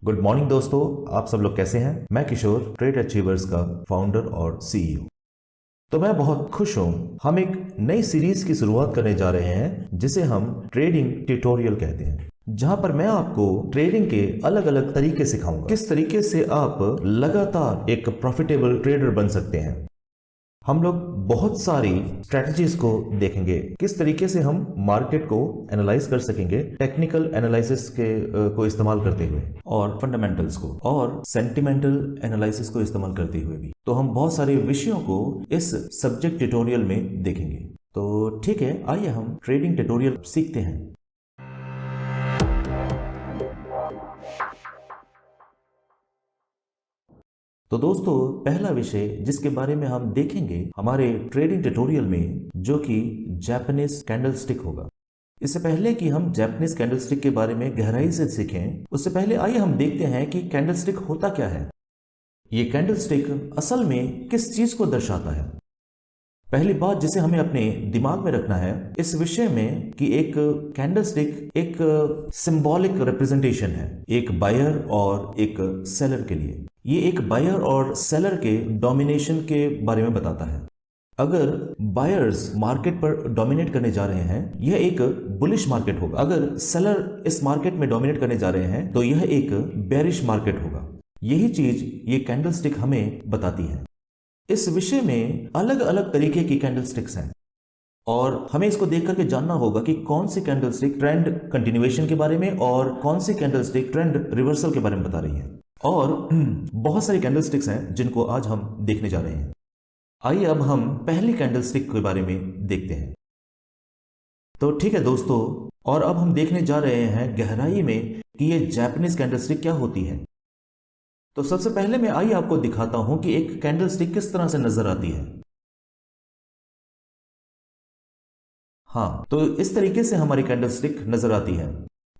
Good morning दोस्तों, आप सब लोग कैसे हैं। मैं किशोर, ट्रेड अचीवर्स का फाउंडर और सीईओ। तो मैं बहुत खुश हूं। हम एक नई सीरीज की शुरुआत करने जा रहे हैं जिसे हम ट्रेडिंग ट्यूटोरियल कहते हैं, जहां पर मैं आपको ट्रेडिंग के अलग अलग तरीके सिखाऊंगा, किस तरीके से आप लगातार एक प्रॉफिटेबल ट्रेडर बन सकते हैं। हम लोग बहुत सारी स्ट्रेटजीज को देखेंगे, किस तरीके से हम मार्केट को एनालाइज कर सकेंगे टेक्निकल एनालिसिस के को इस्तेमाल करते हुए, और फंडामेंटल्स को और सेंटिमेंटल एनालिसिस को इस्तेमाल करते हुए भी। तो हम बहुत सारे विषयों को इस सब्जेक्ट ट्यूटोरियल में देखेंगे। तो ठीक है, आइए हम ट्रेडिंग ट्यूटोरियल सीखते हैं। तो दोस्तों, पहला विषय जिसके बारे में हम देखेंगे हमारे ट्रेडिंग ट्यूटोरियल में, जो कि जापानीज कैंडलस्टिक होगा। इससे पहले कि हम जापानीज कैंडलस्टिक के बारे में गहराई से सीखें, उससे पहले आइए हम देखते हैं कि कैंडलस्टिक होता क्या है। ये कैंडलस्टिक असल में किस चीज को दर्शाता है। पहली बात जिसे हमें अपने दिमाग में रखना है इस विषय में, कि एक कैंडलस्टिक एक सिंबॉलिक रिप्रेजेंटेशन है, एक बायर और एक सेलर के लिए। ये एक बायर और सेलर के डोमिनेशन के बारे में बताता है। अगर बायर्स मार्केट पर डोमिनेट करने जा रहे हैं, यह एक बुलिश मार्केट होगा। अगर सेलर इस मार्केट में डोमिनेट करने जा रहे हैं, तो यह एक बेरिश मार्केट होगा। यही चीज ये कैंडलस्टिक हमें बताती है। इस विषय में अलग अलग तरीके की कैंडलस्टिक्स हैं, और हमें इसको देख करके जानना होगा कि कौन सी कैंडलस्टिक ट्रेंड कंटिन्यूएशन के बारे में और कौन सी कैंडलस्टिक ट्रेंड रिवर्सल के बारे में बता रही है। और बहुत सारी कैंडलस्टिक्स हैं जिनको आज हम देखने जा रहे हैं। आइए अब हम पहली कैंडलस्टिक के बारे में देखते हैं। तो ठीक है दोस्तों, और अब हम देखने जा रहे हैं गहराई में कि ये जापानीज कैंडलस्टिक क्या होती है। तो सबसे पहले मैं आइए आपको दिखाता हूं कि एक कैंडलस्टिक किस तरह से नजर आती है। हाँ, तो इस तरीके से हमारी कैंडलस्टिक नजर आती है।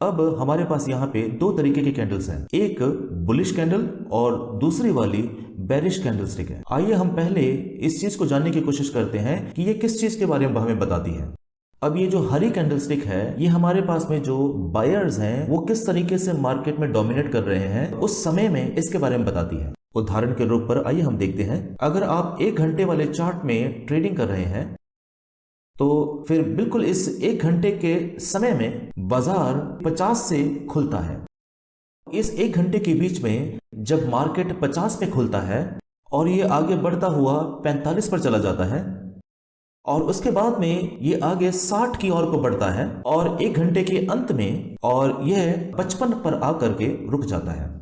अब हमारे पास यहाँ पे दो तरीके की कैंडल्स हैं, एक बुलिश कैंडल और दूसरी वाली बेरिश कैंडलस्टिक है। आइए हम पहले इस चीज को जानने की कोशिश करते हैं कि ये किस चीज के बारे में हमें बताती है। अब ये जो हरी कैंडलस्टिक है, ये हमारे पास में जो बायर्स हैं वो किस तरीके से मार्केट में डोमिनेट कर रहे हैं उस समय में, इसके बारे में बताती है। उदाहरण के रूप पर आइए हम देखते हैं। अगर आप 1 घंटे वाले चार्ट में ट्रेडिंग कर रहे हैं, तो फिर बिल्कुल इस 1 घंटे के समय में बाजार 50 से खुलता है। इस 1 घंटे के बीच में जब मार्केट 50 पे खुलता है और ये आगे बढ़ता हुआ 45 पर चला जाता है, और उसके बाद में ये आगे 60 की ओर को बढ़ता है, और 1 घंटे के अंत में और यह 55 पर आकर के रुक जाता है।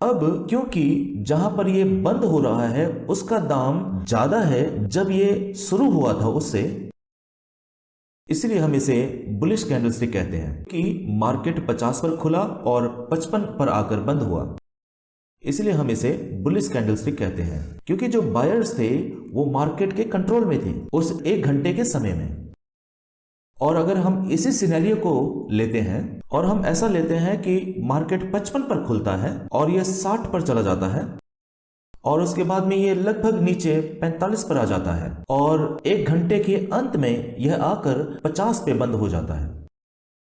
अब क्योंकि जहां पर ये बंद हो रहा है उसका दाम ज्यादा है जब ये शुरू हुआ था उससे, इसलिए हम इसे बुलिश कैंडलस्टिक कहते हैं कि मार्केट 50 पर खुला और 55 पर आकर बंद हुआ, इसलिए हम इसे बुलिश कैंडलस्टिक कहते हैं। क्योंकि जो बायर्स थे वो मार्केट के कंट्रोल में थे उस 1 घंटे के समय में। और अगर हम इसी सिनेरियो को लेते हैं और हम ऐसा लेते हैं कि मार्केट 55 पर खुलता है और यह 60 पर चला जाता है, और उसके बाद में ये लगभग नीचे 45 पर आ जाता है, और 1 घंटे के अंत में यह आकर 50 पे बंद हो जाता है,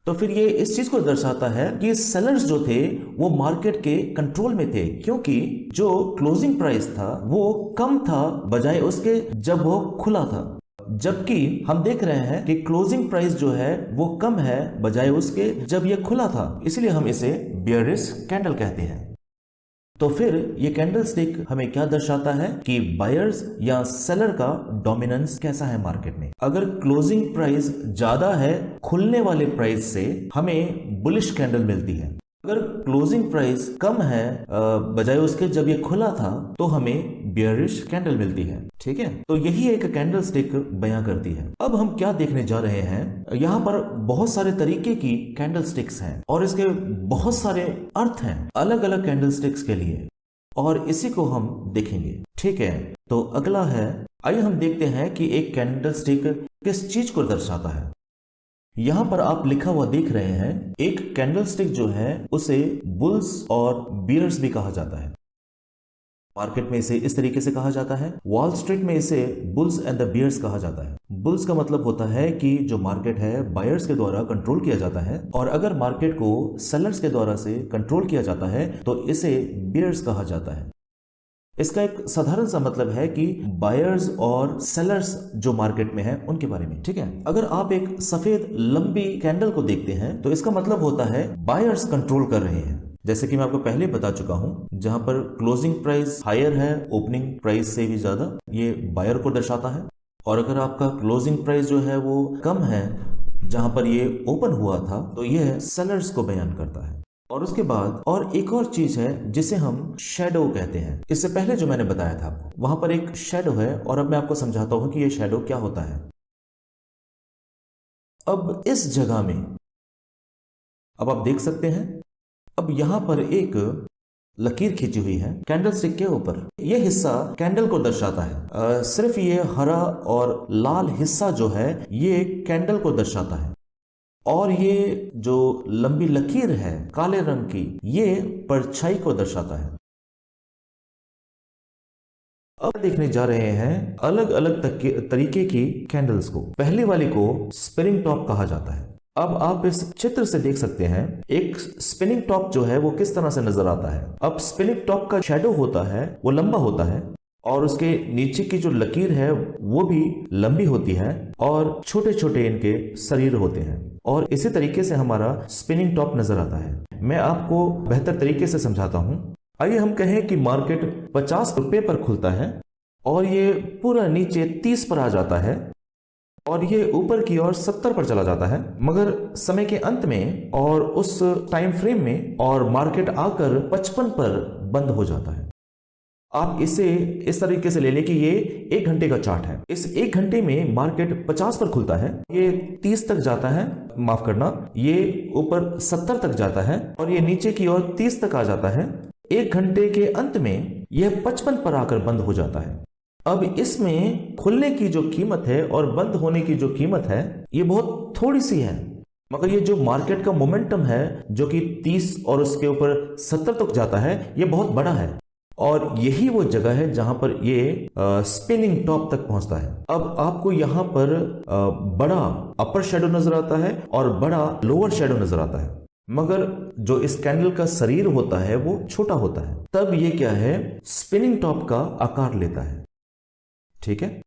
तो फिर ये इस चीज को दर्शाता है कि सेलर्स जो थे वो मार्केट के कंट्रोल में थे, क्योंकि जो क्लोजिंग प्राइस था वो कम था बजाय उसके जब वो खुला था। जबकि हम देख रहे हैं कि क्लोजिंग प्राइस जो है वो कम है बजाय उसके जब ये खुला था, इसलिए हम इसे बेयरिश कैंडल कहते हैं। तो फिर ये कैंडलस्टिक हमें क्या दर्शाता है कि बायर्स या सेलर का डोमिनेंस कैसा है मार्केट में। अगर क्लोजिंग प्राइस ज्यादा है खुलने वाले प्राइस से, हमें बुलिश कैंडल मिलती है। अगर क्लोजिंग प्राइस कम है बजाय उसके जब ये खुला था, तो हमें बेयरिश कैंडल मिलती है। ठीक है, तो यही एक कैंडलस्टिक बयां करती है। अब हम क्या देखने जा रहे हैं, यहाँ पर बहुत सारे तरीके की कैंडलस्टिक्स हैं और इसके बहुत सारे अर्थ हैं अलग अलग कैंडलस्टिक्स के लिए, और इसी को हम देखेंगे। ठीक है, तो अगला है, आइए हम देखते हैं कि एक कैंडलस्टिक किस चीज को दर्शाता है। यहां पर आप लिखा हुआ देख रहे हैं, एक कैंडलस्टिक जो है उसे बुल्स और बियर्स भी कहा जाता है। मार्केट में इसे इस तरीके से कहा जाता है। वॉल स्ट्रीट में इसे बुल्स एंड द बियर्स कहा जाता है। बुल्स का मतलब होता है कि जो मार्केट है बायर्स के द्वारा कंट्रोल किया जाता है, और अगर मार्केट को सेलर्स के द्वारा से कंट्रोल किया जाता है तो इसे बियर्स कहा जाता है। इसका एक साधारण सा मतलब है कि बायर्स और सेलर्स जो मार्केट में है उनके बारे में, ठीक है। अगर आप एक सफेद लंबी कैंडल को देखते हैं तो इसका मतलब होता है बायर्स कंट्रोल कर रहे हैं। जैसे कि मैं आपको पहले बता चुका हूं, जहां पर क्लोजिंग प्राइस हायर है ओपनिंग प्राइस से भी ज्यादा, ये बायर को दर्शाता है। और अगर आपका क्लोजिंग प्राइस जो है वो कम है जहां पर ये ओपन हुआ था, तो यह सेलर्स को बयान करता है। और उसके बाद और एक और चीज है जिसे हम शैडो कहते हैं। इससे पहले जो मैंने बताया था आपको, वहां पर एक शैडो है, और अब मैं आपको समझाता हूं कि ये शैडो क्या होता है। अब इस जगह में अब आप देख सकते हैं, अब यहां पर एक लकीर खींची हुई है कैंडल स्टिक के ऊपर। यह हिस्सा कैंडल को दर्शाता है। सिर्फ ये हरा और लाल हिस्सा जो है ये कैंडल को दर्शाता है, और ये जो लंबी लकीर है काले रंग की, ये परछाई को दर्शाता है। अब देखने जा रहे हैं अलग अलग तरीके की कैंडल्स को। पहले वाली को स्पिनिंग टॉप कहा जाता है। अब आप इस चित्र से देख सकते हैं एक स्पिनिंग टॉप जो है वो किस तरह से नजर आता है। अब स्पिनिंग टॉप का शैडो होता है वो लंबा होता है, और उसके नीचे की जो लकीर है वो भी लंबी होती है, और छोटे छोटे इनके शरीर होते हैं, और इसी तरीके से हमारा स्पिनिंग टॉप नजर आता है। मैं आपको बेहतर तरीके से समझाता हूं। आइए हम कहें कि मार्केट 50 रुपए पर खुलता है, और ये पूरा नीचे 30 पर आ जाता है, और ये ऊपर की ओर 70 पर चला जाता है, मगर समय के अंत में और उस टाइम फ्रेम में और मार्केट आकर 55 पर बंद हो जाता है। आप इसे इस तरीके से ले लें कि ये 1 घंटे का चार्ट है। इस 1 घंटे में मार्केट 50 पर खुलता है, ये 30 तक जाता है, माफ करना, ये ऊपर 70 तक जाता है, और ये नीचे की ओर 30 तक आ जाता है। 1 घंटे के अंत में यह 55 पर आकर बंद हो जाता है। अब इसमें खुलने की जो कीमत है और बंद होने की जो कीमत है ये बहुत थोड़ी सी है, मगर ये जो मार्केट का मोमेंटम है जो कि 30 और उसके ऊपर 70 तक जाता है, ये बहुत बड़ा है, और यही वो जगह है जहां पर ये स्पिनिंग टॉप तक पहुंचता है। अब आपको यहां पर बड़ा अपर शेडो नजर आता है और बड़ा लोअर शेडो नजर आता है, मगर जो इस कैंडल का शरीर होता है वो छोटा होता है। तब ये क्या है, स्पिनिंग टॉप का आकार लेता है, ठीक है।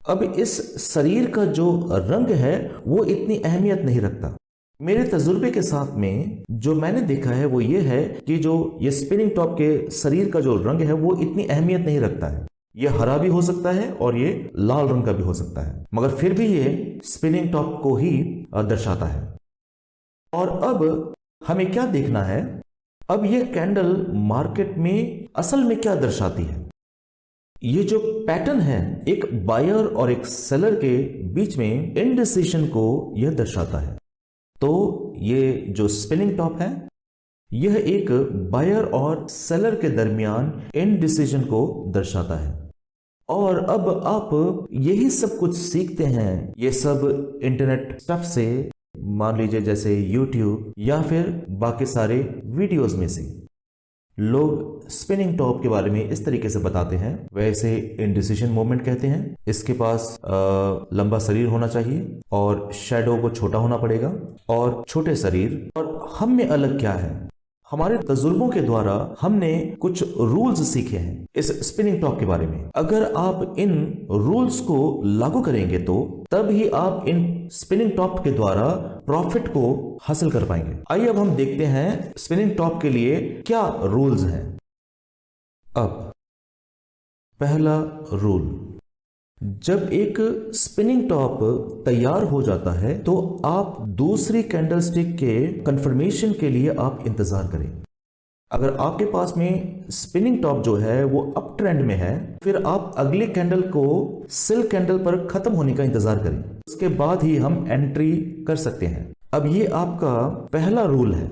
अब इस शरीर का जो रंग है वो इतनी अहमियत नहीं रखता। मेरे तजुर्बे के साथ में जो मैंने देखा है वो ये है कि जो ये स्पिनिंग टॉप के शरीर का जो रंग है वो इतनी अहमियत नहीं रखता है। ये हरा भी हो सकता है और ये लाल रंग का भी हो सकता है, मगर फिर भी ये स्पिनिंग टॉप को ही दर्शाता है। और अब हमें क्या देखना है, अब ये कैंडल मार्केट में असल में क्या दर्शाती है। ये जो पैटर्न है एक बायर और एक सेलर के बीच में इंडिसिशन को यह दर्शाता है। तो ये जो स्पिनिंग टॉप है यह एक बायर और सेलर के दरमियान इंडिसिशन को दर्शाता है। और अब आप यही सब कुछ सीखते हैं, ये सब इंटरनेट स्टफ से, मान लीजिए जैसे यूट्यूब या फिर बाकी सारे वीडियोस में से। लोग स्पिनिंग टॉप के बारे में इस तरीके से बताते हैं, वैसे इंडिसिशन मोमेंट कहते हैं। इसके पास लंबा शरीर होना चाहिए और शैडो को छोटा होना पड़ेगा और छोटे शरीर। और हम में अलग क्या है, हमारे तजुर्बों के द्वारा हमने कुछ रूल्स सीखे हैं इस स्पिनिंग टॉप के बारे में। अगर आप इन रूल्स को लागू करेंगे तो तब ही आप इन स्पिनिंग टॉप के द्वारा प्रॉफिट को हासिल कर पाएंगे। आइए अब हम देखते हैं स्पिनिंग टॉप के लिए क्या रूल्स हैं। अब पहला रूल, जब एक स्पिनिंग टॉप तैयार हो जाता है तो आप दूसरी कैंडलस्टिक के कंफर्मेशन के लिए आप इंतजार करें। अगर आपके पास में स्पिनिंग टॉप जो है वो अप ट्रेंड में है, फिर आप अगले कैंडल को सिल्क कैंडल पर खत्म होने का इंतजार करें, उसके बाद ही हम एंट्री कर सकते हैं। अब ये आपका पहला रूल है।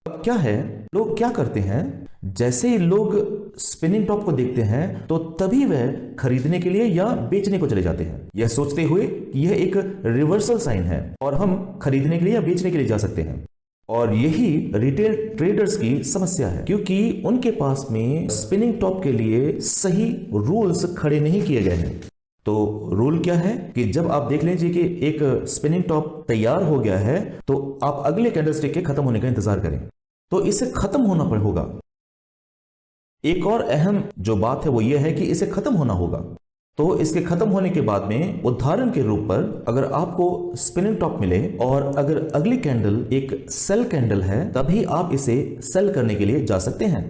अब क्या है, लोग क्या करते हैं, जैसे ही लोग स्पिनिंग टॉप को देखते हैं तो तभी वह खरीदने के लिए या बेचने को चले जाते हैं, यह सोचते हुए कि यह एक रिवर्सल साइन है और हम खरीदने के लिए या बेचने के लिए जा सकते हैं। और यही रिटेल ट्रेडर्स की समस्या है, क्योंकि उनके पास में स्पिनिंग टॉप के लिए सही रूल्स खड़े नहीं किए गए हैं। तो रूल क्या है कि जब आप देख लीजिए कि एक स्पिनिंग टॉप तैयार हो गया है तो आप अगले कैंडलस्टिक के खत्म होने का इंतजार करें। तो इसे खत्म होना होगा। एक और अहम जो बात है वो ये है कि इसे खत्म होना होगा। तो इसके खत्म होने के बाद में उदाहरण के रूप पर अगर आपको स्पिनिंग टॉप मिले और अगर अगली कैंडल एक सेल कैंडल है, तभी आप इसे सेल करने के लिए जा सकते हैं।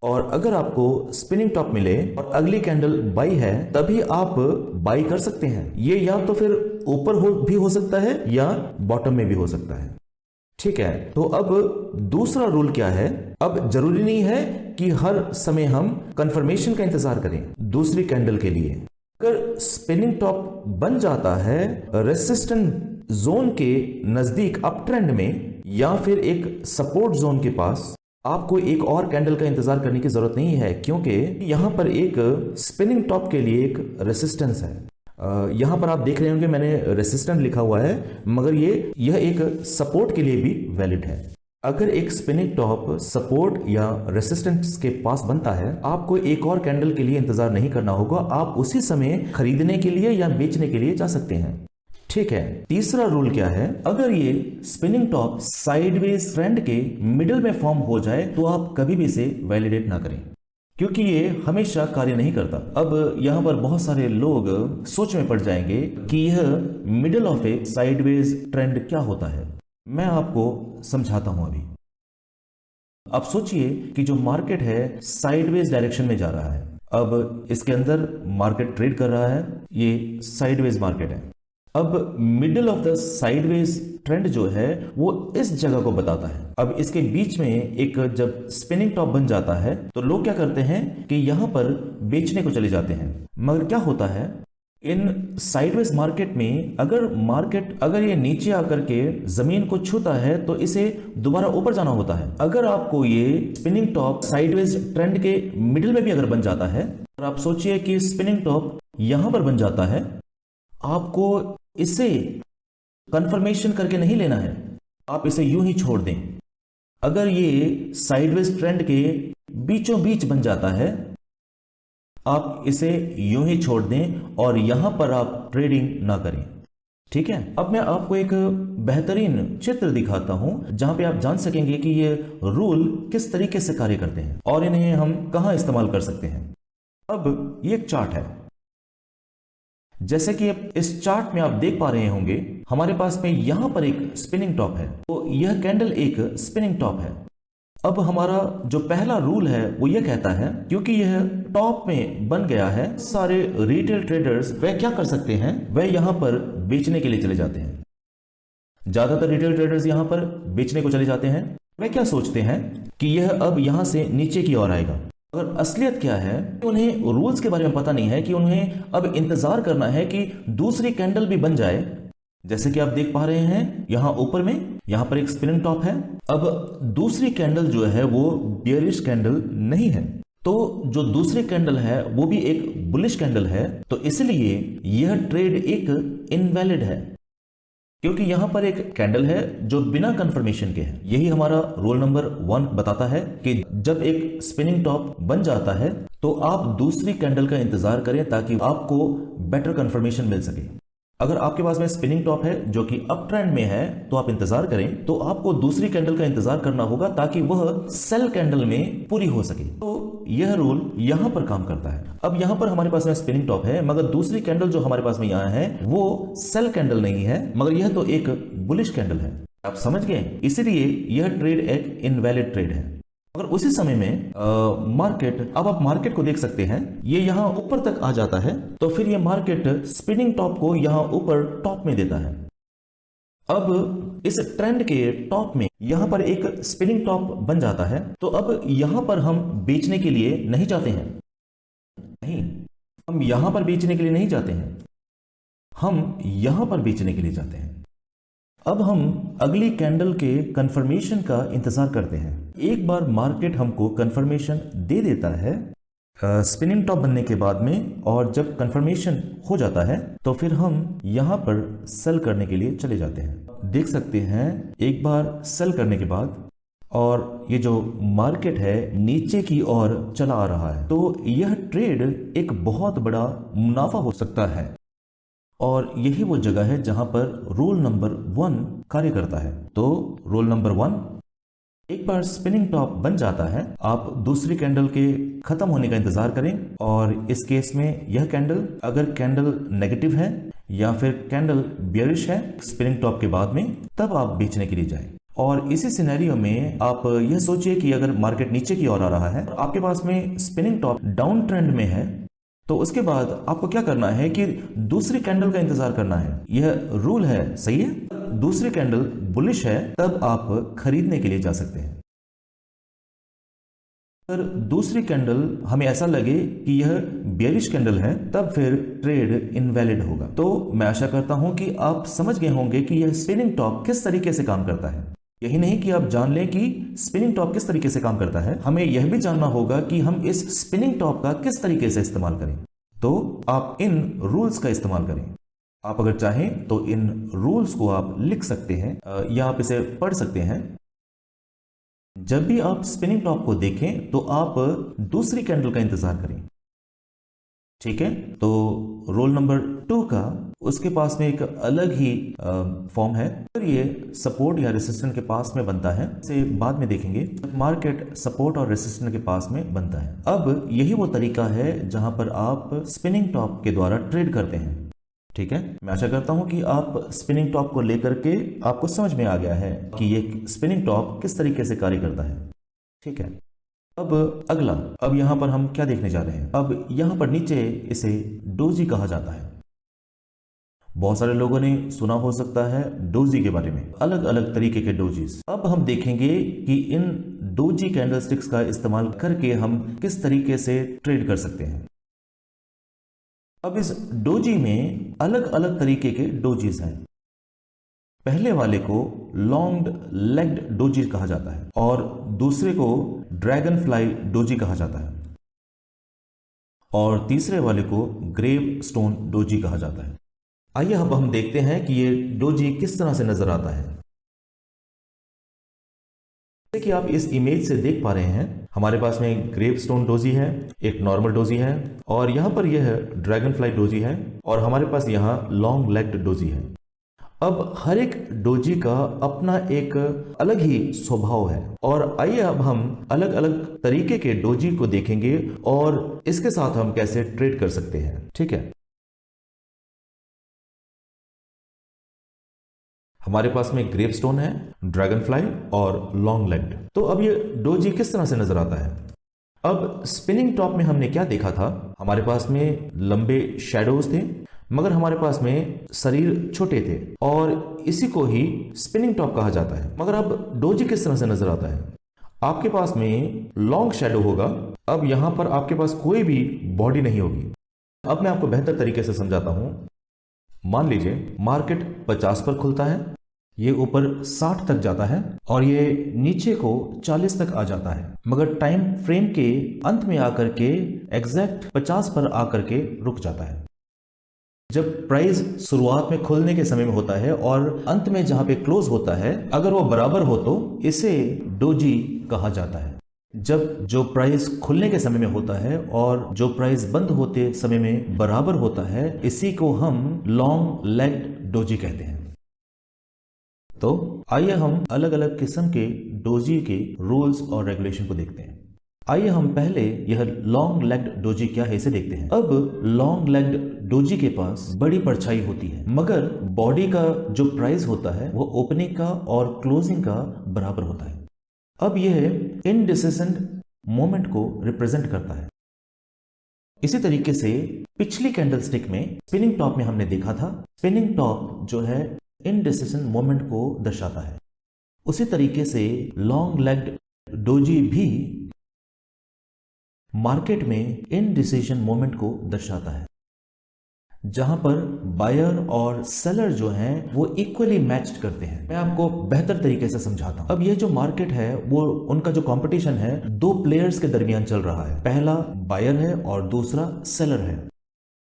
और अगर आपको स्पिनिंग टॉप मिले और अगली कैंडल बाई है, तभी आप बाई कर सकते हैं। ये या तो फिर ऊपर भी हो सकता है या बॉटम में भी हो सकता है। ठीक है, तो अब दूसरा रूल क्या है? अब जरूरी नहीं है कि हर समय हम कंफर्मेशन का इंतजार करें दूसरी कैंडल के लिए। अगर स्पिनिंग टॉप बन जाता है रेसिस्टेंट जोन के नजदीक अप ट्रेंड में या फिर एक सपोर्ट जोन के पास, आपको एक और कैंडल का इंतजार करने की जरूरत नहीं है, क्योंकि यहां पर एक स्पिनिंग टॉप के लिए एक रेसिस्टेंस है। यहां पर आप देख रहे होंगे मैंने रेसिस्टेंस लिखा हुआ है, मगर यह एक सपोर्ट के लिए भी वैलिड है। अगर एक स्पिनिंग टॉप सपोर्ट या रेसिस्टेंस के पास बनता है, आपको एक और कैंडल के लिए इंतजार नहीं करना होगा। आप उसी समय खरीदने के लिए या बेचने के लिए जा सकते हैं। ठीक है, तीसरा रूल क्या है? अगर ये स्पिनिंग टॉप साइडवेज ट्रेंड के मिडिल में फॉर्म हो जाए तो आप कभी भी इसे वैलिडेट ना करें, क्योंकि ये हमेशा कार्य नहीं करता। अब यहां पर बहुत सारे लोग सोच में पड़ जाएंगे कि यह middle of A sideways trend क्या होता है। मैं आपको समझाता हूं अभी। अब सोचिए कि जो मार्केट है साइडवेज डायरेक्शन में जा रहा है। अब इसके अंदर मार्केट ट्रेड कर रहा है, ये साइडवेज मार्केट है। अब middle of the sideways trend जो है वो इस जगह को बताता है। अब इसके बीच में एक जब स्पिनिंग टॉप बन जाता है तो लोग क्या करते हैं कि यहां पर बेचने को चले जाते हैं। मगर क्या होता है इन साइडवेज मार्केट में, अगर ये नीचे आकर के जमीन को छूता है तो इसे दोबारा ऊपर जाना होता है। अगर आपको ये स्पिनिंग टॉप साइडवेज ट्रेंड के मिडिल में भी अगर बन जाता है, और आप सोचिए कि स्पिनिंग टॉप यहां पर बन जाता है, आपको इसे कंफर्मेशन करके नहीं लेना है, आप इसे यूं ही छोड़ दें। अगर ये साइडवेज ट्रेंड के बीचों बीच बन जाता है, आप इसे यूं ही छोड़ दें और यहां पर आप ट्रेडिंग ना करें। ठीक है, अब मैं आपको एक बेहतरीन चित्र दिखाता हूं जहां पे आप जान सकेंगे कि ये रूल किस तरीके से कार्य करते हैं और इन्हें हम कहां इस्तेमाल कर सकते हैं। अब ये एक चार्ट है। जैसे कि इस चार्ट में आप देख पा रहे होंगे, हमारे पास में यहां पर एक स्पिनिंग टॉप है, तो यह कैंडल एक स्पिनिंग टॉप है। अब हमारा जो पहला रूल है वो यह कहता है, क्योंकि यह टॉप में बन गया है, सारे रिटेल ट्रेडर्स वह क्या कर सकते हैं, वह यहां पर बेचने के लिए चले जाते हैं। ज्यादातर रिटेल ट्रेडर्स यहां पर बेचने को चले जाते हैं। वह क्या सोचते हैं कि यह अब यहां से नीचे की ओर आएगा। अगर असलियत क्या है, उन्हें रूल्स के बारे में पता नहीं है कि उन्हें अब इंतजार करना है कि दूसरी कैंडल भी बन जाए। जैसे कि आप देख पा रहे हैं यहां ऊपर में यहां पर एक स्पिनिंग टॉप है। अब दूसरी कैंडल जो है वो बियरिश कैंडल नहीं है, तो जो दूसरी कैंडल है वो भी एक बुलिश कैंडल है, तो इसलिए यह ट्रेड एक इनवैलिड है, क्योंकि यहां पर एक कैंडल है जो बिना कंफर्मेशन के है। यही हमारा रूल नंबर 1 बताता है कि जब एक स्पिनिंग टॉप बन जाता है तो आप दूसरी कैंडल का इंतजार करें ताकि आपको बेटर कंफर्मेशन मिल सके। अगर आपके पास में स्पिनिंग टॉप है जो कि अप ट्रेंड में है तो आप इंतजार करें, तो आपको दूसरी कैंडल का इंतजार करना होगा ताकि वह सेल कैंडल में पूरी हो सके। तो यह रूल यहां पर काम करता है। अब यहां पर हमारे पास में स्पिनिंग टॉप है, मगर दूसरी कैंडल जो हमारे पास में यहां है वो सेल कैंडल नहीं है, मगर यह तो एक बुलिश कैंडल है। आप समझ गए? इसीलिए यह ट्रेड एक इनवैलिड ट्रेड है। अगर उसी समय में मार्केट, अब आप मार्केट को देख सकते हैं, ये यहां ऊपर तक आ जाता है, तो फिर ये मार्केट स्पिनिंग टॉप को यहां ऊपर टॉप में देता है। अब इस ट्रेंड के टॉप में यहां पर एक स्पिनिंग टॉप बन जाता है, तो अब यहां पर हम बेचने के लिए नहीं जाते हैं। नहीं, हम यहां पर बेचने के लिए नहीं जाते हैं, हम यहां पर बेचने के लिए जाते हैं। अब हम अगली कैंडल के कंफर्मेशन का इंतजार करते हैं। एक बार मार्केट हमको कंफर्मेशन दे देता है स्पिनिंग टॉप बनने के बाद में और जब कंफर्मेशन हो जाता है तो फिर हम यहां पर सेल करने के लिए चले जाते हैं। देख सकते हैं एक बार सेल करने के बाद और ये जो मार्केट है नीचे की ओर चला आ रहा है, तो यह ट्रेड एक बहुत बड़ा मुनाफा हो सकता है और यही वो जगह है जहां पर रूल नंबर 1 कार्य करता है। तो रूल नंबर 1, एक बार स्पिनिंग टॉप बन जाता है, आप दूसरी कैंडल के खत्म होने का इंतजार करें और इस केस में यह कैंडल अगर कैंडल नेगेटिव है या फिर कैंडल बियरिश है स्पिनिंग टॉप के बाद में, तब आप बेचने के लिए जाएं। और इसी सिनेरियो में आप यह सोचिए कि अगर मार्केट नीचे की ओर आ रहा है, आपके पास में स्पिनिंग टॉप डाउन ट्रेंड में है, तो उसके बाद आपको क्या करना है कि दूसरी कैंडल का इंतजार करना है। यह रूल है, सही है। दूसरी कैंडल बुलिश है तब आप खरीदने के लिए जा सकते हैं। अगर दूसरी कैंडल हमें ऐसा लगे कि यह बेयरिश कैंडल है, तब फिर ट्रेड इनवैलिड होगा। तो मैं आशा करता हूं कि आप समझ गए होंगे कि यह स्पिनिंग टॉप किस तरीके से काम करता है। यही नहीं कि आप जान लें कि स्पिनिंग टॉप किस तरीके से काम करता है, हमें यह भी जानना होगा कि हम इस स्पिनिंग टॉप का किस तरीके से इस्तेमाल करें। तो आप इन रूल्स का इस्तेमाल करें। आप अगर चाहें तो इन रूल्स को आप लिख सकते हैं या आप इसे पढ़ सकते हैं। जब भी आप स्पिनिंग टॉप को देखें तो आप दूसरी कैंडल का इंतजार करें, ठीक है। तो रोल नंबर 2 का उसके पास में एक अलग ही फॉर्म है, और ये सपोर्ट या रेसिस्टेंस के पास में बनता है, इसे बाद में देखेंगे। मार्केट सपोर्ट और रेसिस्टेंस के पास में बनता है। अब यही वो तरीका है जहां पर आप स्पिनिंग टॉप के द्वारा ट्रेड करते हैं, ठीक है। मैं आशा करता हूं कि आप स्पिनिंग टॉप को लेकर के आपको समझ में आ गया है कि ये स्पिनिंग टॉप किस तरीके से कार्य करता है, ठीक है। अब अगला, अब यहां पर हम क्या देखने जा रहे हैं। अब यहां पर नीचे इसे डोजी कहा जाता है। बहुत सारे लोगों ने सुना हो सकता है डोजी के बारे में, अलग अलग तरीके के डोजीज। अब हम देखेंगे कि इन डोजी कैंडलस्टिक्स का इस्तेमाल करके हम किस तरीके से ट्रेड कर सकते हैं। अब इस डोजी में अलग अलग तरीके के डोजीज हैं। पहले वाले को लॉन्ग लेग्ड डोजी कहा जाता है और दूसरे को ड्रैगन फ्लाई डोजी कहा जाता है और तीसरे वाले को ग्रेव स्टोन डोजी कहा जाता है। आइए अब हम देखते हैं कि ये डोजी किस तरह से नजर आता है। जैसे कि आप इस इमेज से देख पा रहे हैं, हमारे पास में ग्रेव स्टोन डोजी है, एक नॉर्मल डोजी है और यहां पर यह ड्रैगन फ्लाई डोजी है और हमारे पास यहां लॉन्ग लेग्ड डोजी है। अब हर एक डोजी का अपना एक अलग ही स्वभाव है और आइए अब हम अलग अलग तरीके के डोजी को देखेंगे और इसके साथ हम कैसे ट्रेड कर सकते हैं, ठीक है। हमारे पास में ग्रेव स्टोन है, ड्रैगन फ्लाई और लॉन्ग लेग्ड। तो अब ये डोजी किस तरह से नजर आता है। अब स्पिनिंग टॉप में हमने क्या देखा था, हमारे पास में लंबे शैडोज थे मगर हमारे पास में शरीर छोटे थे और इसी को ही स्पिनिंग टॉप कहा जाता है। मगर अब डोजी किस तरह से नजर आता है। आपके पास में लॉन्ग शैडो होगा। अब यहां पर आपके पास कोई भी बॉडी नहीं होगी। अब मैं आपको बेहतर तरीके से समझाता हूं। मान लीजिए मार्केट 50 पर खुलता है, ये ऊपर 60 तक जाता है और ये नीचे को 40 तक आ जाता है, मगर टाइम फ्रेम के अंत में आकर के एग्जैक्ट 50 पर आकर के रुक जाता है। जब प्राइस शुरुआत में खुलने के समय में होता है और अंत में जहां पे क्लोज होता है, अगर वो बराबर हो तो इसे डोजी कहा जाता है। जब जो प्राइस खुलने के समय में होता है और जो प्राइस बंद होते समय में बराबर होता है, इसी को हम लॉन्ग लेग्ड डोजी कहते हैं। तो आइए हम अलग अलग किस्म के डोजी के रूल्स और रेगुलेशन को देखते हैं। आइए हम पहले यह लॉन्ग लेग्ड डोजी क्या है इसे देखते हैं। अब लॉन्ग लेग्ड डोजी के पास बड़ी परछाई होती है मगर बॉडी का जो प्राइस होता है वो ओपनिंग का और क्लोजिंग का बराबर होता है। अब यह इनडिसिसेंट मोमेंट को रिप्रेजेंट करता है। इसी तरीके से पिछली कैंडलस्टिक में स्पिनिंग टॉप में हमने देखा था, स्पिनिंग टॉप जो है इनडिसिशन मोमेंट को दर्शाता है। उसी तरीके से लॉन्ग लेग्ड डोजी भी मार्केट में इनडिसिशन मोमेंट को दर्शाता है। जहां पर बायर और सेलर जो हैं वो इक्वली मैच्ड करते हैं। मैं आपको बेहतर तरीके से समझाता हूं। अब ये जो मार्केट है वो उनका जो कंपटीशन है दो प्लेयर्स के दरमियान चल रहा है। पहला बायर है और दूसरा सेलर है।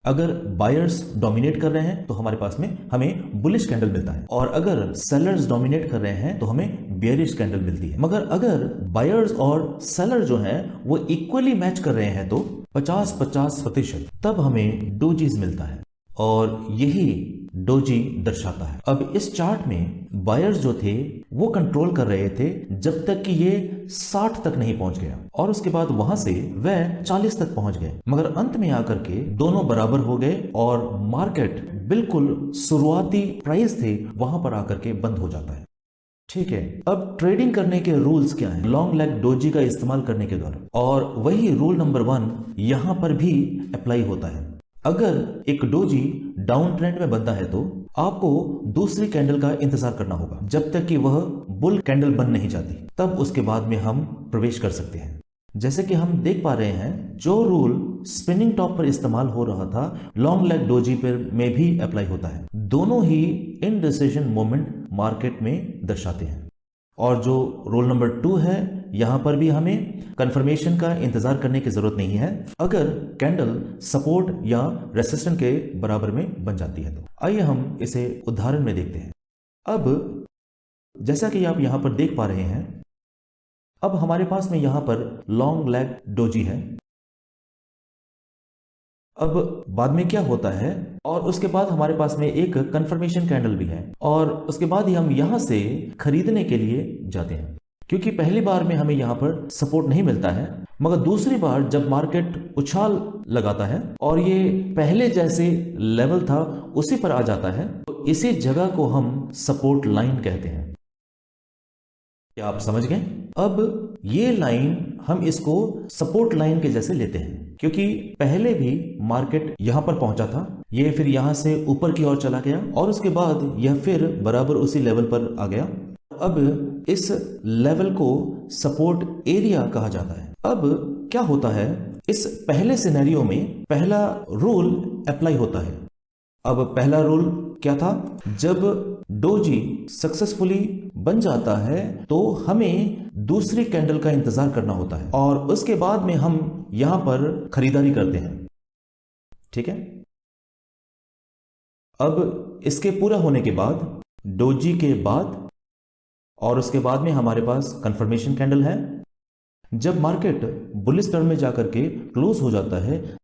अगर बायर्स डोमिनेट कर रहे हैं तो हमारे पास में हमें बुलिश कैंडल मिलता है, और अगर सेलर्स डोमिनेट कर रहे हैं तो हमें बेयरिश कैंडल मिलती है। मगर अगर बायर्स और सेलर जो हैं वो इक्वली मैच कर रहे हैं तो 50-50% तब हमें डोजीज मिलता है, और यही डोजी दर्शाता है। अब इस चार्ट में बायर्स जो थे वो कंट्रोल कर रहे थे जब तक कि ये 60 तक नहीं पहुंच गया, और उसके बाद वहां से वह 40 तक पहुंच गए। मगर अंत में आकर के दोनों बराबर हो गए और मार्केट बिल्कुल शुरुआती प्राइस थे वहां पर आकर के बंद हो जाता है। ठीक है, अब ट्रेडिंग करने के रूल्स क्या हैं लॉन्ग लेग डोजी का इस्तेमाल करने के द्वारा, और वही रूल नंबर 1 यहां पर भी अप्लाई होता है। अगर एक डोजी डाउन ट्रेंड में बनता है तो आपको दूसरी कैंडल का इंतजार करना होगा जब तक कि वह बुल कैंडल बन नहीं जाती, तब उसके बाद में हम प्रवेश कर सकते हैं। जैसे कि हम देख पा रहे हैं जो रूल स्पिनिंग टॉप पर इस्तेमाल हो रहा था लॉन्ग लेग डोजी पर में भी अप्लाई होता है। दोनों ही इनडिसीजन मोमेंट मार्केट में दर्शाते हैं, और जो रूल नंबर 2 है यहां पर भी हमें कंफर्मेशन का इंतजार करने की जरूरत नहीं है अगर कैंडल सपोर्ट या रेसिस्टेंस के बराबर में बन जाती है तो। आइए हम इसे उदाहरण में देखते हैं। अब जैसा कि आप यहां पर देख पा रहे हैं, अब हमारे पास में यहां पर लॉन्ग लेग डोजी है। अब बाद में क्या होता है, और उसके बाद हमारे पास में एक कंफर्मेशन कैंडल भी है, और उसके बाद ही हम यहां से खरीदने के लिए जाते हैं, क्योंकि पहली बार में हमें यहां पर सपोर्ट नहीं मिलता है। मगर दूसरी बार जब मार्केट उछाल लगाता है और ये पहले जैसे लेवल था उसी पर आ जाता है, तो इसी जगह को हम सपोर्ट लाइन कहते हैं। क्या आप समझ गए? अब ये लाइन हम इसको सपोर्ट लाइन के जैसे लेते हैं, क्योंकि पहले भी मार्केट यहां पर पहुंचा था, ये फिर यहां से ऊपर की ओर चला गया, और उसके बाद यह फिर बराबर उसी लेवल पर आ गया। अब इस लेवल को सपोर्ट एरिया कहा जाता है। अब क्या होता है, इस पहले सिनेरियो में पहला रूल अप्लाई होता है। अब पहला रूल क्या था, जब डोजी सक्सेसफुली बन जाता है तो हमें दूसरी कैंडल का इंतजार करना होता है, और उसके बाद में हम यहां पर खरीदारी करते हैं। ठीक है, अब इसके पूरा होने के बाद डोजी के बाद और उसके बाद में हमारे पास कंफर्मेशन कैंडल है। जब मार्केट बुलिश टर्न में जाकर के क्लोज हो जाता है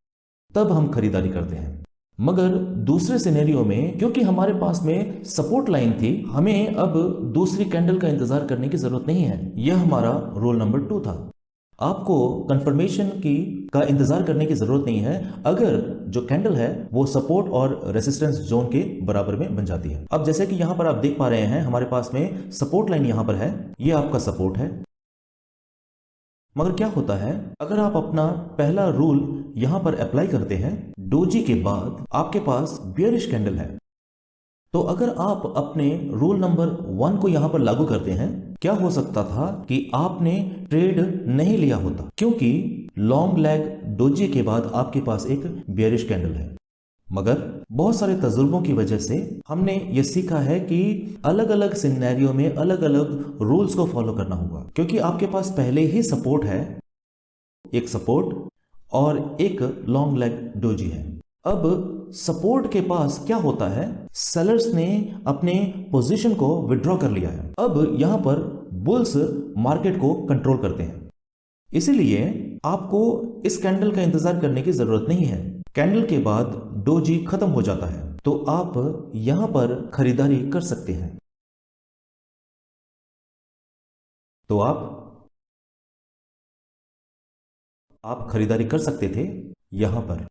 तब हम खरीदारी करते हैं। मगर दूसरे सिनेरियो में क्योंकि हमारे पास में सपोर्ट लाइन थी, हमें अब दूसरी कैंडल का इंतजार करने की जरूरत नहीं है। यह हमारा रूल नंबर 2 था। आपको कंफर्मेशन का इंतजार करने की जरूरत नहीं है अगर जो कैंडल है वो सपोर्ट और रेसिस्टेंस जोन के बराबर में बन जाती है। अब जैसे कि यहां पर आप देख पा रहे हैं हमारे पास में सपोर्ट लाइन यहां पर है, ये आपका सपोर्ट है। मगर क्या होता है, अगर आप अपना पहला रूल यहां पर अप्लाई करते हैं, डोजी के बाद आपके पास बियरिश कैंडल है, तो अगर आप अपने रूल नंबर 1 को यहां पर लागू करते हैं, क्या हो सकता था कि आपने ट्रेड नहीं लिया होता, क्योंकि लॉन्ग लेग डोजी के बाद आपके पास एक बियरिश कैंडल है। मगर बहुत सारे तजुर्बों की वजह से हमने ये सीखा है कि अलग अलग सिनेरियो में अलग अलग रूल्स को फॉलो करना होगा, क्योंकि आपके पास पहले ही सपोर्ट है, एक सपोर्ट और एक लॉन्ग लेग डोजी है। अब सपोर्ट के पास क्या होता है, सेलर्स ने अपने पोजीशन को विड्रॉ कर लिया है। अब यहां पर बुल्स मार्केट को कंट्रोल करते हैं, इसीलिए आपको इस कैंडल का इंतजार करने की जरूरत नहीं है। कैंडल के बाद डोजी खत्म हो जाता है तो आप यहां पर खरीदारी कर सकते हैं। तो आप खरीदारी कर सकते थे यहां पर।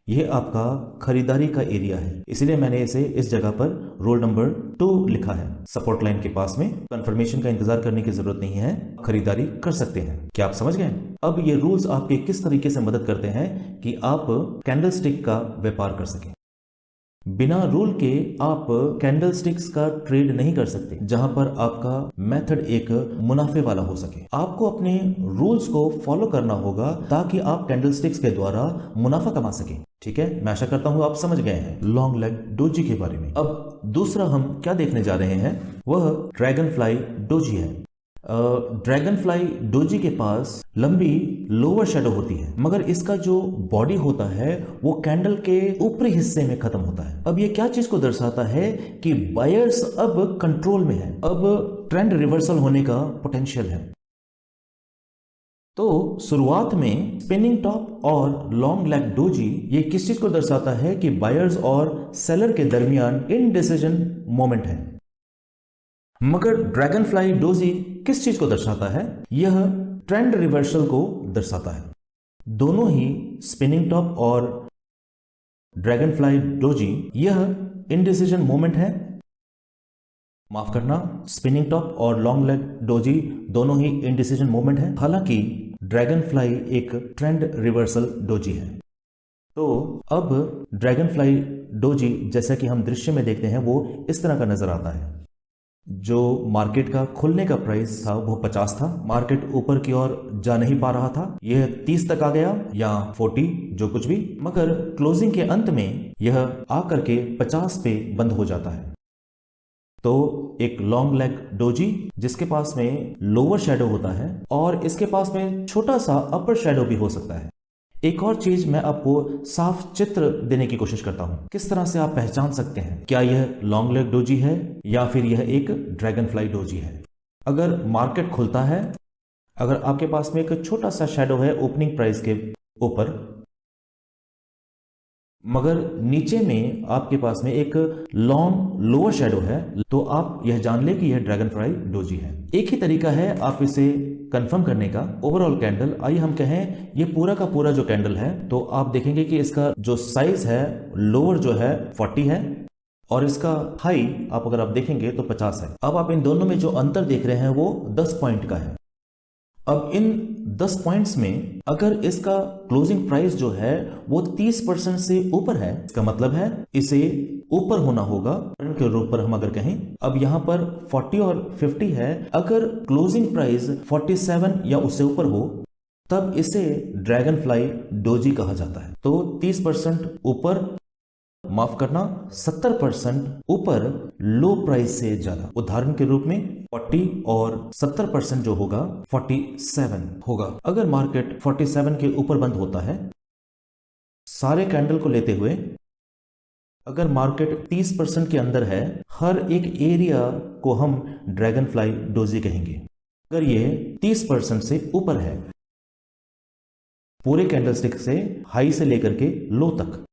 यह आपका खरीदारी का एरिया है, इसलिए मैंने इसे इस जगह पर रोल नंबर 2 लिखा है। सपोर्ट लाइन के पास में कंफर्मेशन का इंतजार करने की जरूरत नहीं है, खरीदारी कर सकते हैं। क्या आप समझ गए? अब ये रूल्स आपके किस तरीके से मदद करते हैं कि आप कैंडलस्टिक का व्यापार कर सकें। बिना रूल के आप कैंडलस्टिक्स का ट्रेड नहीं कर सकते जहां पर आपका मेथड एक मुनाफे वाला हो सके। आपको अपने रूल्स को फॉलो करना होगा ताकि आप कैंडलस्टिक्स के द्वारा मुनाफा कमा सकें। ठीक है, मैं आशा करता हूं आप समझ गए हैं लॉन्ग लेग डोजी के बारे में। अब दूसरा हम क्या देखने जा रहे हैं, वह ड्रैगन फ्लाई डोजी है। ड्रैगन फ्लाई डोजी के पास लंबी लोअर शेडो होती है, मगर इसका जो बॉडी होता है वो कैंडल के ऊपरी हिस्से में खत्म होता है। अब ये क्या चीज को दर्शाता है कि बायर्स अब कंट्रोल में है, अब ट्रेंड रिवर्सल होने का पोटेंशियल है। तो शुरुआत में स्पिनिंग टॉप और लॉन्ग लेग डोजी ये किस चीज को दर्शाता है कि बायर्स और सेलर के दरमियान इनडिसीजन मोमेंट है। मगर ड्रैगन फ्लाई डोजी किस चीज को दर्शाता है, यह ट्रेंड रिवर्सल को दर्शाता है। दोनों ही स्पिनिंग टॉप और ड्रैगन फ्लाई डोजी यह इनडिसीजन मोमेंट है, माफ करना, स्पिनिंग टॉप और लॉन्ग लेग डोजी दोनों ही इनडिसीजन मोमेंट है। हालांकि ड्रैगन फ्लाई एक ट्रेंड रिवर्सल डोजी है। तो अब ड्रैगन फ्लाई डोजी जैसा कि हम दृश्य में देखते हैं वो इस तरह का नजर आता है। जो मार्केट का खुलने का प्राइस था वो 50 था, मार्केट ऊपर की ओर जा नहीं पा रहा था, यह 30 तक आ गया या 40 जो कुछ भी, मगर क्लोजिंग के अंत में यह आकर के 50 पे बंद हो जाता है। तो एक लॉन्ग लेग डोजी जिसके पास में लोअर शेडो होता है और इसके पास में छोटा सा अपर शेडो भी हो सकता है। एक और चीज मैं आपको साफ चित्र देने की कोशिश करता हूं, किस तरह से आप पहचान सकते हैं क्या यह लॉन्ग लेग डोजी है या फिर यह एक ड्रैगन फ्लाई डोजी है। अगर मार्केट खुलता है, अगर आपके पास में एक छोटा सा शेडो है ओपनिंग प्राइस के ऊपर, मगर नीचे में आपके पास में एक लॉन्ग लोअर शेडो है, तो आप यह जान ले कि यह ड्रैगन फ्लाई डोजी है। एक ही तरीका है आप इसे कंफर्म करने का। ओवरऑल कैंडल, आइए हम कहें ये पूरा का पूरा जो कैंडल है, तो आप देखेंगे कि इसका जो साइज है लोअर जो है 40 है और इसका हाई आप अगर आप देखेंगे तो 50 है। अब आप इन दोनों में जो अंतर देख रहे हैं वो 10 पॉइंट का है। अब इन 10 पॉइंट्स में अगर इसका क्लोजिंग प्राइस जो है वो 30% से ऊपर है, इसका मतलब है इसे ऊपर होना होगा के रूप पर हम अगर कहें। अब यहां पर 40 और 50 है, अगर क्लोजिंग प्राइस 47 या उससे ऊपर हो तब इसे ड्रैगन फ्लाई डोजी कहा जाता है। तो 30% ऊपर, माफ करना 70% ऊपर लो प्राइस से ज्यादा, उदाहरण के रूप में 40 और 70% जो होगा 47 होगा। अगर मार्केट 47 के ऊपर बंद होता है, सारे कैंडल को लेते हुए अगर मार्केट 30% के अंदर है, हर एक एरिया को हम ड्रैगन फ्लाई डोजी कहेंगे। अगर ये 30% से ऊपर है पूरे कैंडलस्टिक से, हाई से लेकर के लो तक,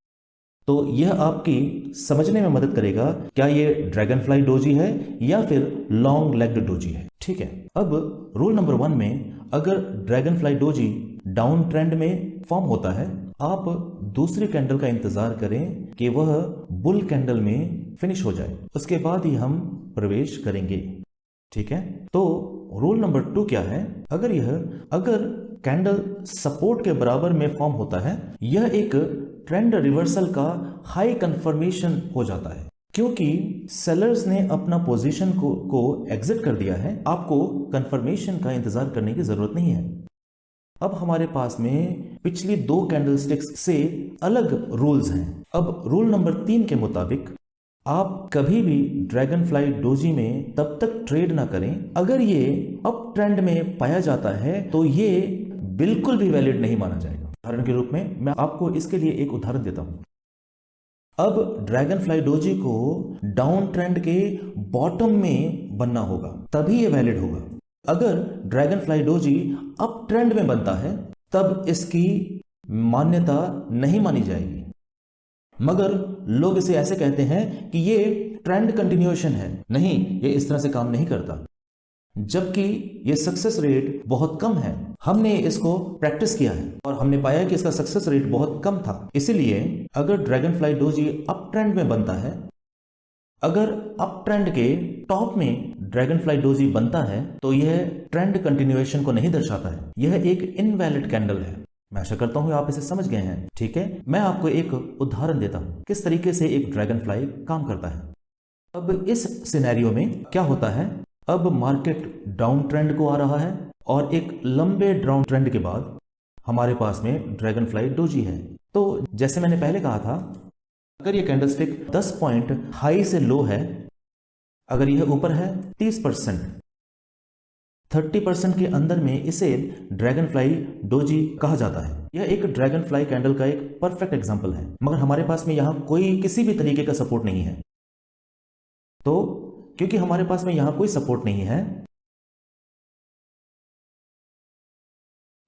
तो यह आपकी समझने में मदद करेगा क्या ये ड्रैगन फ्लाई डोजी है या फिर लॉन्ग लेग्ड डोजी है। ठीक है, अब रूल नंबर 1 में अगर dragon fly doji down trend में फॉर्म होता है, आप दूसरी कैंडल का इंतजार करें कि वह बुल कैंडल में फिनिश हो जाए, उसके बाद ही हम प्रवेश करेंगे। ठीक है, तो रूल नंबर 2 क्या है, अगर कैंडल सपोर्ट के बराबर में फॉर्म होता है, यह एक ट्रेंड रिवर्सल का हाई कंफर्मेशन हो जाता है, क्योंकि सेलर्स ने अपना पोजीशन को एग्जिट कर दिया है। आपको कंफर्मेशन का इंतजार करने की जरूरत नहीं है। अब हमारे पास में पिछली 2 कैंडलस्टिक्स से अलग रूल्स हैं। अब रूल नंबर 3 के मुताबिक आप कभी भी ड्रैगन फ्लाई डोजी में तब तक ट्रेड ना करें अगर ये अप ट्रेंड में पाया जाता है, तो ये बिल्कुल भी वैलिड नहीं माना जाएगा। उदाहरण के रूप में मैं आपको इसके लिए एक उदाहरण देता हूं। अब ड्रैगन फ्लाई डोजी को डाउन ट्रेंड के बॉटम में बनना होगा, तभी ये वैलिड होगा। अगर dragon fly doji up trend में बनता है तब इसकी मान्यता नहीं मानी जाएगी, मगर लोग इसे ऐसे कहते हैं कि ये ट्रेंड कंटिन्यूएशन है। नहीं, ये इस तरह से काम नहीं करता, जबकि ये सक्सेस रेट बहुत कम है। हमने इसको प्रैक्टिस किया है और हमने पाया कि इसका सक्सेस रेट बहुत कम था। इसीलिए अगर dragon fly doji up trend में बनता है, अगर अप ट्रेंड के टॉप में ड्रैगन फ्लाई डोजी बनता है, तो यह ट्रेंड कंटिन्यूएशन को नहीं दर्शाता है, यह एक इनवैलिड कैंडल है। मैं आशा करता हूं आप इसे समझ गए हैं। ठीक है, मैं आपको एक उदाहरण देता हूं किस तरीके से एक ड्रैगन फ्लाई काम करता है। अब इस सिनेरियो में क्या होता है, अब मार्केट डाउन ट्रेंड को आ रहा है और एक लंबे डाउन ट्रेंड के बाद हमारे पास में ड्रैगन फ्लाई डोजी है। तो जैसे मैंने पहले कहा था, अगर ये कैंडलस्टिक 10 पॉइंट हाई से लो है, अगर यह ऊपर है 30%, 30% के अंदर में इसे ड्रैगन फ्लाई डोजी कहा जाता है। यह एक ड्रैगन फ्लाई कैंडल का एक परफेक्ट एग्जांपल है, मगर हमारे पास में यहां कोई किसी भी तरीके का सपोर्ट नहीं है। तो क्योंकि हमारे पास में यहां कोई सपोर्ट नहीं है,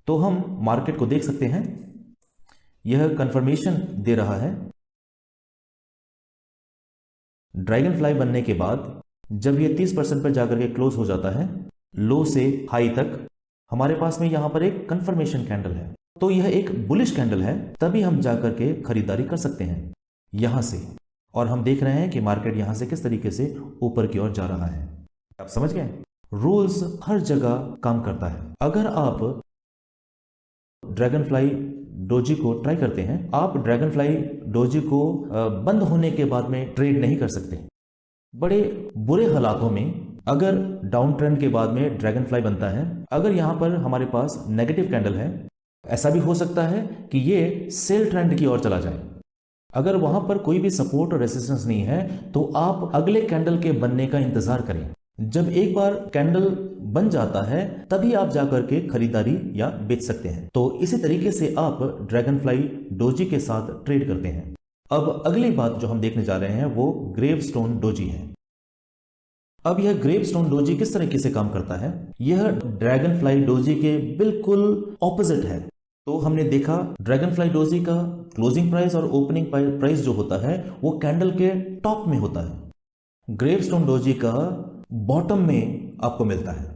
तो हम मार्केट को देख सकते हैं। यह कंफर्मेशन दे रहा है। ड्रैगन फ्लाई बनने के बाद जब यह 30% पर जाकर के क्लोज हो जाता है, लो से हाई तक, हमारे पास में यहां पर एक कंफर्मेशन कैंडल है। तो यह एक बुलिश कैंडल है, तभी हम जाकर के खरीदारी कर सकते हैं यहां से। और हम देख रहे हैं कि मार्केट यहां से किस तरीके से ऊपर की ओर जा रहा है। आप समझ गए? रूल्स हर जगह काम करता है। अगर आप ड्रैगन फ्लाई डोजी को ट्राई करते हैं, आप ड्रैगन फ्लाई डोजी को बंद होने के बाद में ट्रेड नहीं कर सकते। बड़े बुरे हालातों में अगर डाउन ट्रेंड के बाद में ड्रैगन फ्लाई बनता है, अगर यहां पर हमारे पास नेगेटिव कैंडल है, ऐसा भी हो सकता है कि ये सेल ट्रेंड की ओर चला जाए। अगर वहां पर कोई भी सपोर्ट और रेसिस्टेंस नहीं है, तो आप अगले कैंडल के बनने का इंतजार करें। जब एक बार कैंडल बन जाता है, तभी आप जाकर के खरीदारी या बेच सकते हैं। तो इसी तरीके से आप ड्रैगन फ्लाई डोजी के साथ ट्रेड करते हैं। अब अगली बात जो हम देखने जा रहे हैं वो ग्रेवस्टोन डोजी है। अब यह ग्रेवस्टोन डोजी किस तरीके से काम करता है? यह ड्रैगन फ्लाई डोजी के बिल्कुल ऑपोजिट है। तो हमने देखा ड्रैगन फ्लाई डोजी का क्लोजिंग प्राइस और ओपनिंग प्राइस जो होता है वो कैंडल के टॉप में होता है। ग्रेवस्टोन डोजी का बॉटम में आपको मिलता है।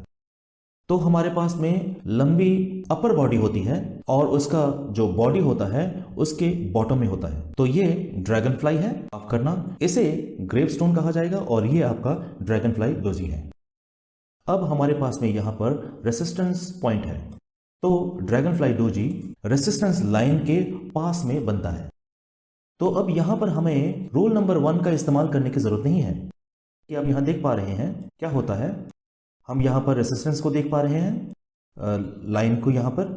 तो हमारे पास में लंबी अपर बॉडी होती है और उसका जो बॉडी होता है उसके बॉटम में होता है। तो ये ड्रैगन फ्लाई है, माफ करना, इसे ग्रेवस्टोन कहा जाएगा और ये आपका ड्रैगन फ्लाई डोजी है। अब हमारे पास में यहां पर रेसिस्टेंस पॉइंट है। तो dragon fly doji resistance line के पास में बनता है। तो अब यहां पर हमें रूल नंबर 1 का इस्तेमाल करने की जरूरत नहीं है। कि आप यहां देख पा रहे हैं क्या होता है। हम यहां पर रेसिस्टेंस को देख पा रहे हैं, लाइन को। यहां पर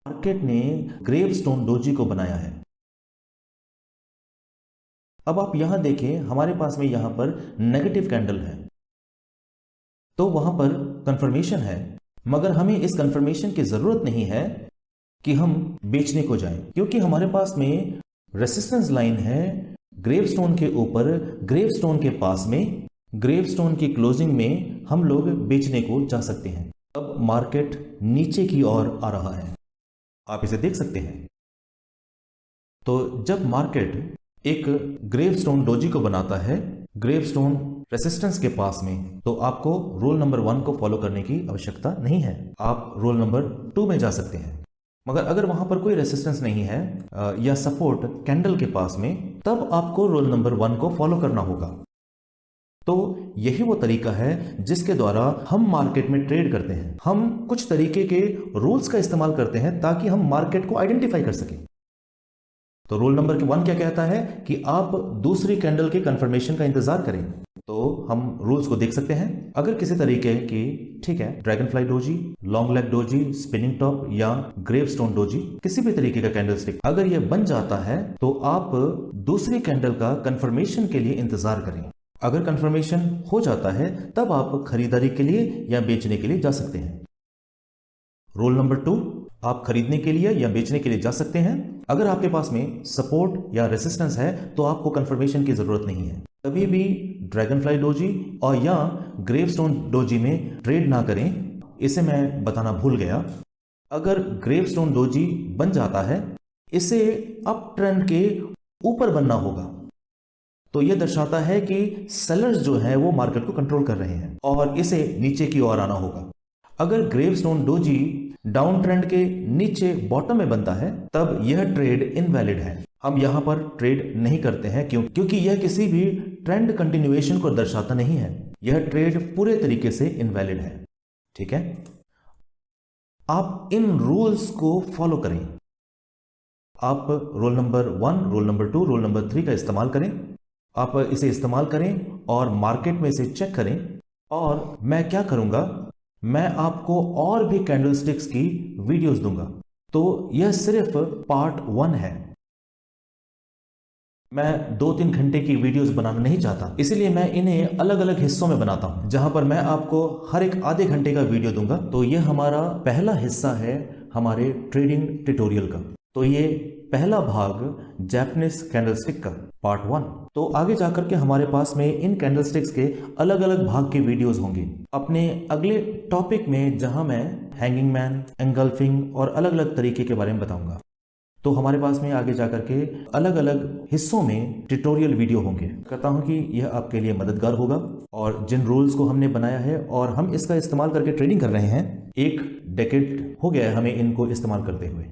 मार्केट ने ग्रेवस्टोन डोजी को बनाया है। अब आप यहां देखें, हमारे पास में यहां पर नेगेटिव कैंडल है, तो वहां पर कंफर्मेशन है, मगर हमें इस कंफर्मेशन की जरूरत नहीं है कि हम बेचने को जाएं, क्योंकि हमारे पास में रेसिस्टेंस लाइन है ग्रेवस्टोन के ऊपर, ग्रेवस्टोन के पास में, ग्रेवस्टोन की क्लोजिंग में हम लोग बेचने को जा सकते हैं। अब मार्केट नीचे की ओर आ रहा है, आप इसे देख सकते हैं। तो जब मार्केट एक ग्रेवस्टोन डोजी को बनाता है ग्रेवस्टोन रेसिस्टेंस के पास में, तो आपको रूल नंबर 1 को फॉलो करने की आवश्यकता नहीं है। आप रूल नंबर 2 में जा सकते हैं। मगर अगर वहां पर कोई रेसिस्टेंस नहीं है या सपोर्ट कैंडल के पास में, तब आपको रूल नंबर 1 को फॉलो करना होगा। तो यही वो तरीका है जिसके द्वारा हम मार्केट में ट्रेड करते हैं। हम कुछ तरीके के रूल्स का इस्तेमाल करते हैं ताकि हम मार्केट को आइडेंटिफाई कर सकें। तो रूल नंबर 1 क्या कहता है कि आप दूसरी कैंडल के कंफर्मेशन का इंतजार करें। तो हम रूल्स को देख सकते हैं। अगर किसी तरीके की, ठीक है, dragon fly doji, long leg doji, spinning top या ग्रेवस्टोन डोजी, किसी भी तरीके का कैंडलस्टिक अगर यह बन जाता है, तो आप दूसरी कैंडल का कंफर्मेशन के लिए इंतजार करें। अगर कंफर्मेशन हो जाता है, तब आप खरीदारी के लिए या बेचने के लिए जा सकते हैं। रूल नंबर 2, आप खरीदने के लिए या बेचने के लिए जा सकते हैं। अगर आपके पास में सपोर्ट या रेसिस्टेंस है, तो आपको कंफर्मेशन की जरूरत नहीं है। कभी भी ड्रैगन फ्लाई डोजी और या ग्रेवस्टोन डोजी में ट्रेड ना करें। इसे मैं बताना भूल गया। अगर ग्रेवस्टोन डोजी बन जाता है, इसे अप ट्रेंड के ऊपर बनना होगा। तो यह दर्शाता है कि सेलर्स जो है वो मार्केट को कंट्रोल कर रहे हैं और इसे नीचे की ओर आना होगा। अगर ग्रेवस्टोन डोजी डाउन ट्रेंड के नीचे बॉटम में बनता है, तब यह ट्रेड इनवैलिड है। हम यहां पर ट्रेड नहीं करते हैं, क्योंकि यह किसी भी ट्रेंड कंटिन्यूएशन को दर्शाता नहीं है। यह ट्रेड पूरे तरीके से इनवैलिड है। ठीक है, आप इन रूल्स को फॉलो करें। आप rule number 1, rule number 2, rule number 3 का इस्तेमाल करें। आप इसे इस्तेमाल करें और मार्केट में इसे चेक करें। और मैं क्या करूंगा, मैं आपको और भी कैंडलस्टिक्स की वीडियोस दूंगा। तो यह सिर्फ पार्ट 1 है। मैं 2-3 घंटे की वीडियोस बनाना नहीं चाहता, इसीलिए मैं इन्हें अलग अलग हिस्सों में बनाता हूं, जहां पर मैं आपको हर एक आधे घंटे का वीडियो दूंगा। तो ये हमारा पहला हिस्सा है हमारे ट्रेडिंग ट्यूटोरियल का। तो ये पहला भाग जैपनीज कैंडलस्टिक का पार्ट 1। तो आगे जाकर के हमारे पास में इन कैंडलस्टिक्स के अलग अलग भाग के वीडियोस होंगे अपने अगले टॉपिक में, जहां मैं हैंगिंग मैन, एंगल्फिंग और अलग अलग तरीके के बारे में बताऊंगा। तो हमारे पास में आगे जाकर के अलग अलग हिस्सों में ट्यूटोरियल वीडियो होंगे। कहता हूं कि यह आपके लिए मददगार होगा, और जिन रूल्स को हमने बनाया है और हम इसका इस्तेमाल करके ट्रेडिंग कर रहे हैं, 1 डेकेड हो गया है हमें इनको इस्तेमाल करते हुए,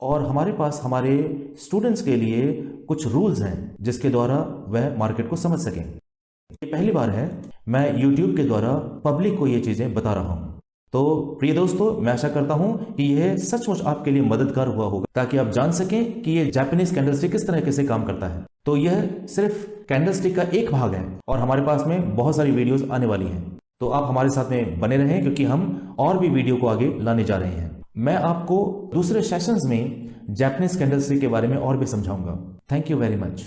और हमारे पास हमारे स्टूडेंट्स के लिए कुछ रूल्स हैं जिसके द्वारा वह मार्केट को समझ सकें। ये पहली बार है मैं YouTube के द्वारा पब्लिक को ये चीजें बता रहा हूं। तो प्रिय दोस्तों, मैं आशा करता हूं कि यह सचमुच आपके लिए मददगार हुआ होगा, ताकि आप जान सकें कि ये जापानीज कैंडलस्टिक किस तरह से काम करता है। तो यह सिर्फ कैंडलस्टिक का एक भाग है, और हमारे पास में बहुत सारी वीडियोस आने वाली हैं। तो आप हमारे साथ में बने रहें, क्योंकि हम और भी वीडियो को आगे लाने जा रहे हैं। मैं आपको दूसरे सेशंस में जापानीज कैंडलस्टिक के बारे में और भी समझाऊंगा। Thank you very much.